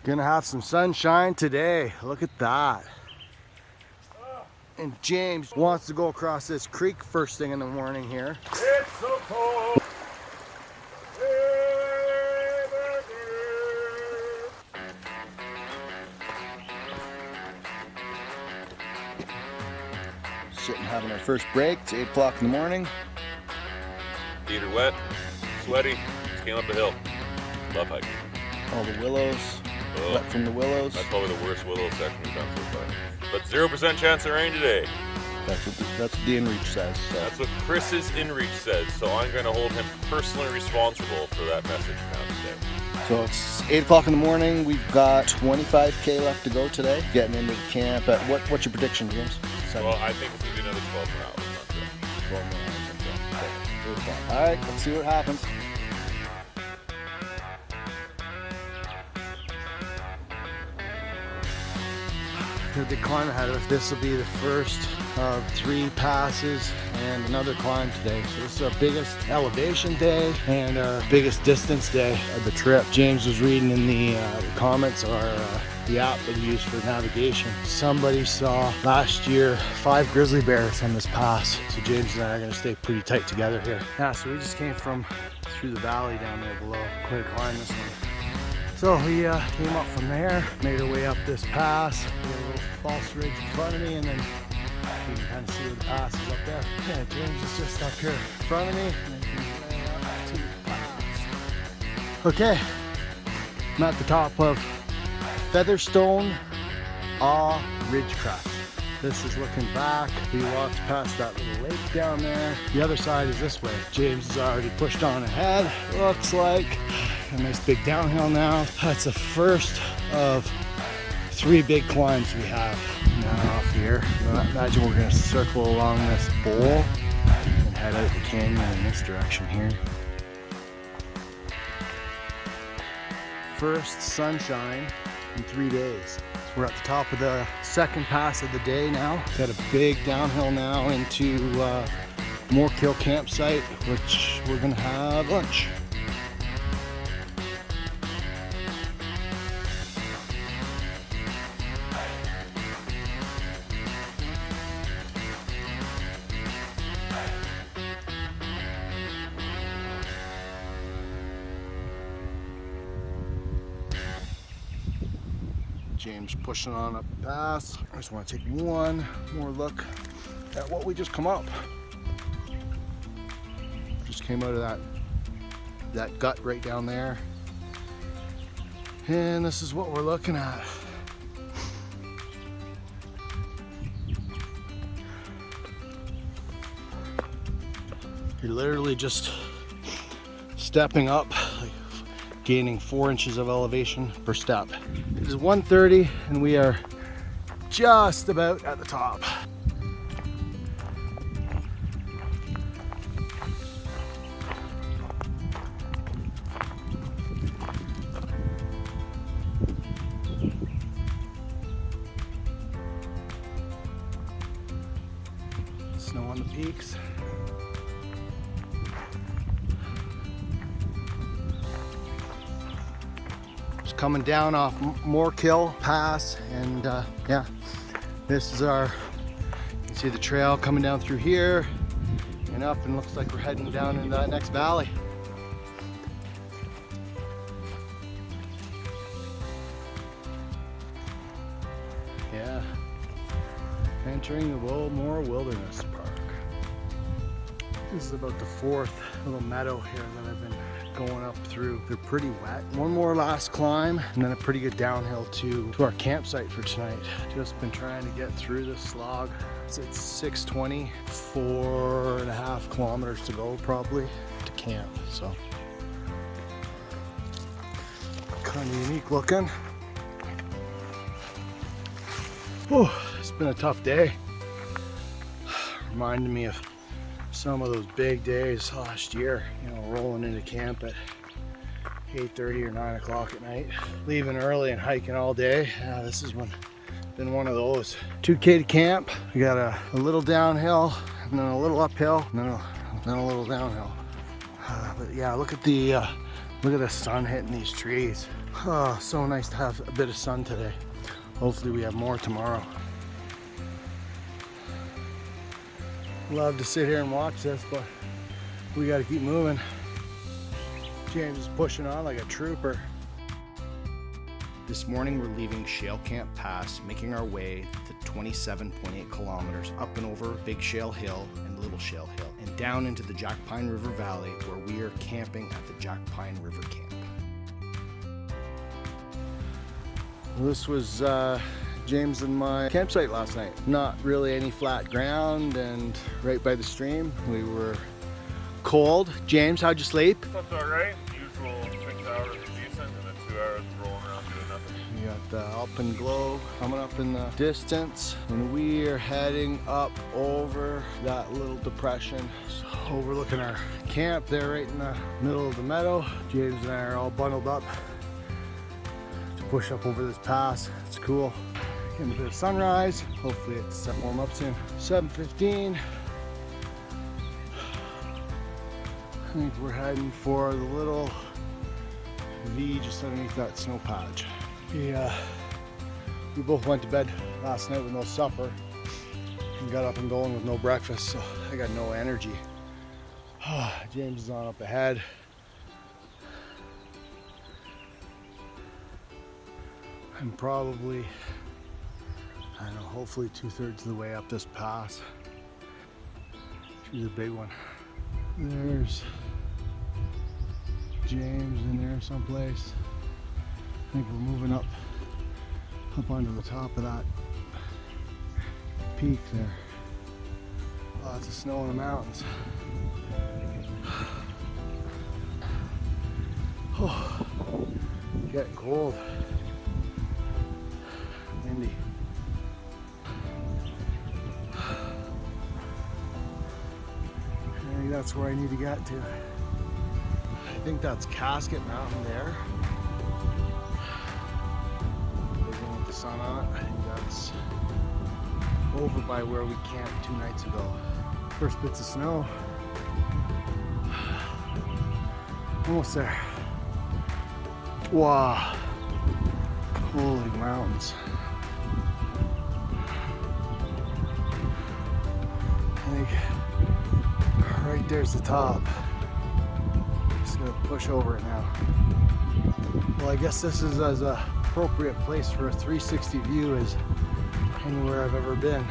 Gonna have some sunshine today. Look at that. And James wants to go across this creek first thing in the morning here. It's so cold. Sitting having our first break. It's 8 o'clock in the morning. Feet are wet, sweaty, just came up the hill. Love hiking. All the willows, wet from the willows. That's probably the worst willow section we've done so far. But 0% chance of rain today. That's what the inReach says. So. That's what Chris's inReach says, so I'm going to hold him personally responsible for that message now today. So it's 8 o'clock in the morning. We've got 25K left to go today. Getting into the camp. What's your prediction, James? Well, I think it's going to be another 12 more hours. 12 more hours. Okay. All right, let's see what happens. The big climb ahead of us. This will be the first of 3 passes and another climb today. So this is our biggest elevation day and our biggest distance day of the trip. James was reading in the comments the app that we use for navigation. Somebody saw last year 5 grizzly bears on this pass. So James and I are gonna stay pretty tight together here. Yeah, so we just came through the valley down there below. Quite a climb this one. So we came up from there, made our way up this pass. We got a little false ridge in front of me, and then you can kind of see where the pass is up there. Yeah, James is just up here in front of me, and then you can lay up to the pass. Okay, I'm at the top of Featherstonhaugh Ridgecrest. This is looking back. We walked past that little lake down there. The other side is this way. James has already pushed on ahead, looks like. A nice big downhill now. That's the first of 3 big climbs we have now off here. Imagine we're gonna circle along this bowl and head out the canyon in this direction here. First sunshine in 3 days. We're at the top of the second pass of the day now. Got a big downhill now into Morkill campsite, which we're gonna have lunch. James pushing on up the pass. I just want to take one more look at what we just come up. Just came out of that gut right down there. And this is what we're looking at. You're literally just stepping up, like gaining 4 inches of elevation per step. It is 1:30 and we are just about at the top. Snow on the peaks. Coming down off Morkill Pass, and yeah, this is you can see the trail coming down through here and up, and looks like we're heading down into that next valley. Yeah, entering the Wilmore Wilderness Park. This is about the 4th little meadow here that I've been going up through. They're pretty wet. One more last climb and then a pretty good downhill to our campsite for tonight. Just been trying to get through this slog. It's at 6:20, 4.5 kilometers to go probably to camp. So kind of unique looking. Oh, it's been a tough day. Reminded me of some of those big days last year, you know, rolling into camp at 8:30 or 9 o'clock at night, leaving early and hiking all day. This has been one of those. 2K to camp. We got a little downhill and then a little uphill and then a little downhill. But yeah, look at the sun hitting these trees. Oh, so nice to have a bit of sun today. Hopefully we have more tomorrow. Love to sit here and watch this, but we got to keep moving. James is pushing on like a trooper. This morning we're leaving Shale Pass, making our way to 27.8 kilometers up and over Big Shale Hill and Little Shale Hill, and down into the Jack Pine River Valley, where we are camping at the Jack Pine River Camp. This was James and my campsite last night. Not really any flat ground and right by the stream. We were cold. James, how'd you sleep? That's all right. Usual 6 hours is decent, and then 2 hours rolling around doing nothing. We got the Alpenglow coming up in the distance, and we are heading up over that little depression. So overlooking our camp there right in the middle of the meadow. James and I are all bundled up to push up over this pass. It's cool. Getting a bit of sunrise. Hopefully it's warm up soon. 7:15. I think we're heading for the little V just underneath that snow patch. We both went to bed last night with no supper and got up and going with no breakfast, so I got no energy. James is on up ahead. I'm probably, I don't know, hopefully 2/3 of the way up this pass. She's a big one. There's James in there someplace. I think we're moving up onto the top of that peak there. Lots of snow in the mountains. Oh, getting cold. Windy. I think that's where I need to get to. I think that's Casket Mountain there. With the sun on it. I think that's over by where we camped 2 nights ago. First bits of snow. Almost there. Wow. Holy mountains. I think right there's the top. Just gonna push over it now. Well, I guess this is as appropriate place for a 360 view as anywhere I've ever been.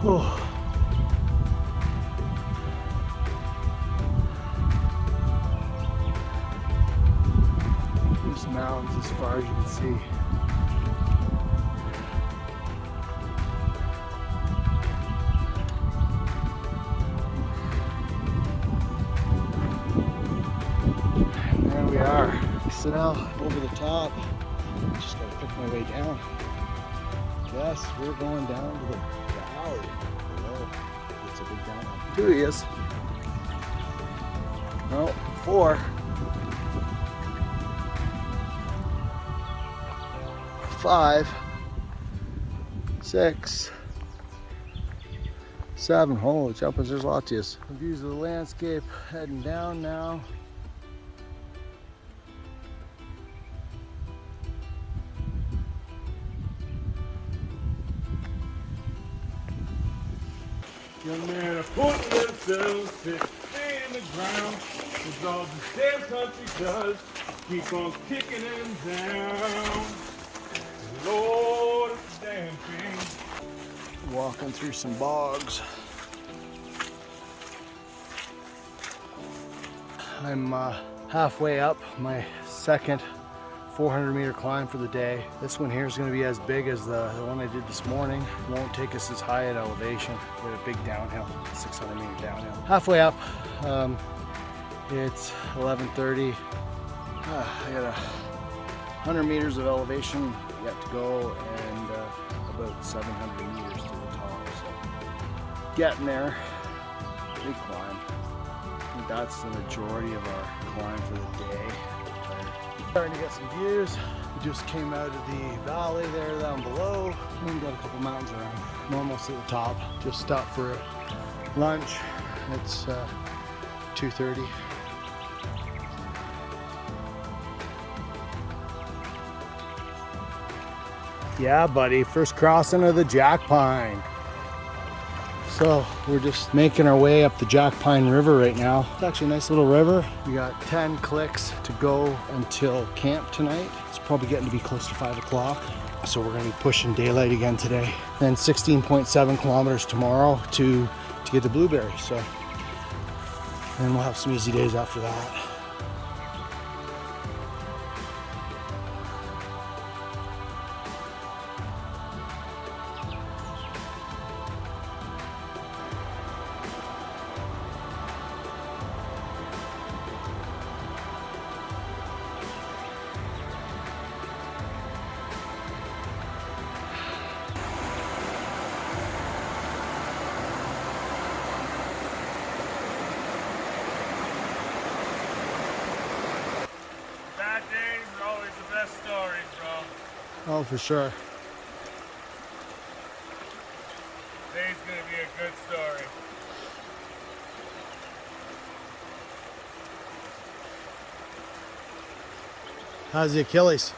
Oh. There's mountains as far as you can see. And there we are. So now over the top, just gotta pick my way down. Yes, we're going down to the valley below. It's a big downhill. 2 he is. No, 4. 5, 6, 7. Holy jumpers, there's lots of you. Views of the landscape heading down now. Young men are putting themselves fixed in the ground, cause all this damn country does keep on kicking them down. Lord, it's a damn thing. Walking through some bogs. I'm halfway up my second 400-meter climb for the day. This one here is going to be as big as the one I did this morning. It won't take us as high at elevation. We had a big downhill, 600-meter downhill. Halfway up, it's 11:30. I got 100 meters of elevation yet to go, and about 700 meters to the top. So getting there, big climb. I think that's the majority of our climb for the day. Starting to get some views. We just came out of the valley there down below, and got a couple mountains around. I'm almost at the top. Just stopped for lunch. It's 2:30. Yeah, buddy, first crossing of the Jack Pine. So we're just making our way up the Jack Pine River right now. It's actually a nice little river. We got 10 clicks to go until camp tonight. It's probably getting to be close to 5 o'clock. So we're gonna be pushing daylight again today. Then 16.7 kilometers tomorrow to get the blueberries. So then we'll have some easy days after that. Bad days are always the best stories, bro. Oh, for sure. Today's gonna be a good story. How's the Achilles?